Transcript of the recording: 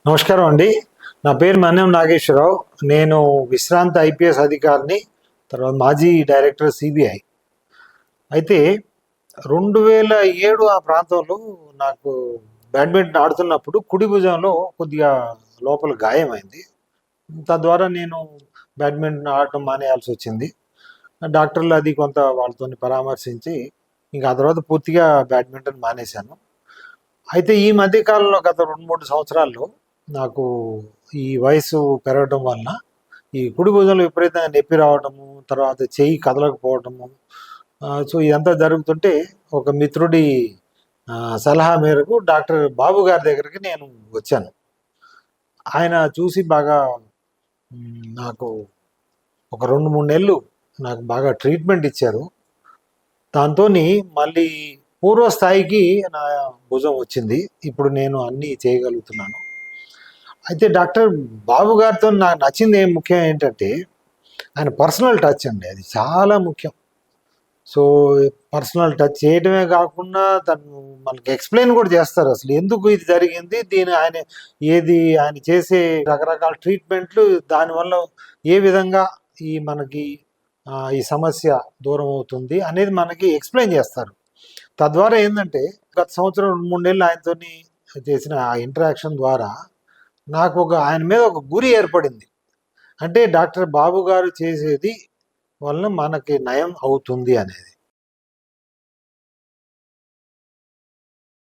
నమస్కారం అండి. నా పేరు మన్యం నాగేశ్వరరావు. నేను విశ్రాంత ఐపీఎస్ అధికారిని, తర్వాత మాజీ డైరెక్టర్ సిబిఐ. అయితే 2007 ఆ ప్రాంతంలో నాకు బ్యాడ్మింటన్ ఆడుతున్నప్పుడు కుడి భుజంలో కొద్దిగా లోపల గాయమైంది. తద్వారా నేను బ్యాడ్మింటన్ ఆడటం మానేయాల్సి వచ్చింది. డాక్టర్లు అది కొంత వాళ్ళతోని పరామర్శించి ఇంకా ఆ తర్వాత పూర్తిగా బ్యాడ్మింటన్ మానేశాను. అయితే ఈ మధ్య కాలంలో గత 2-3 సంవత్సరాల్లో నాకు ఈ వయసు పెరగటం వలన ఈ కుడి భుజంలో విపరీతంగా నొప్పి రావటము, తర్వాత చెయ్యి కదలకపోవటము. సో ఇదంతా జరుగుతుంటే ఒక మిత్రుడి సలహా మేరకు డాక్టర్ బాబు గారి దగ్గరికి నేను వచ్చాను. ఆయన చూసి బాగా నాకు ఒక 2-3 నెలలు నాకు బాగా ట్రీట్మెంట్ ఇచ్చారు. దాంతోని మళ్ళీ పూర్వ స్థాయికి నా భుజం వచ్చింది. ఇప్పుడు నేను అన్నీ చేయగలుగుతున్నాను. అయితే డాక్టర్ బాబు గారితో నాకు నచ్చింది ముఖ్యం ఏంటంటే, ఆయన పర్సనల్ టచ్ అండి. అది చాలా ముఖ్యం. సో, పర్సనల్ టచ్ చేయడమే కాకుండా తను మనకి ఎక్స్‌ప్లెయిన్ కూడా చేస్తారు. అసలు ఎందుకు ఇది జరిగింది? ఆయన చేసే రకరకాల ట్రీట్మెంట్లు దానివల్ల ఏ విధంగా మనకి ఈ సమస్య దూరం అవుతుంది అనేది మనకి ఎక్స్‌ప్లెయిన్ చేస్తారు. తద్వారా ఏందంటే, గత సంవత్సరం 2-3 నెలలు ఆయనతోని చేసిన ఆ ఇంటరాక్షన్ ద్వారా నాకు ఆయన మీద ఒక గురి ఏర్పడింది. అంటే డాక్టర్ బాబు గారు చేసేది వలన మనకి నయం అవుతుంది అనేది.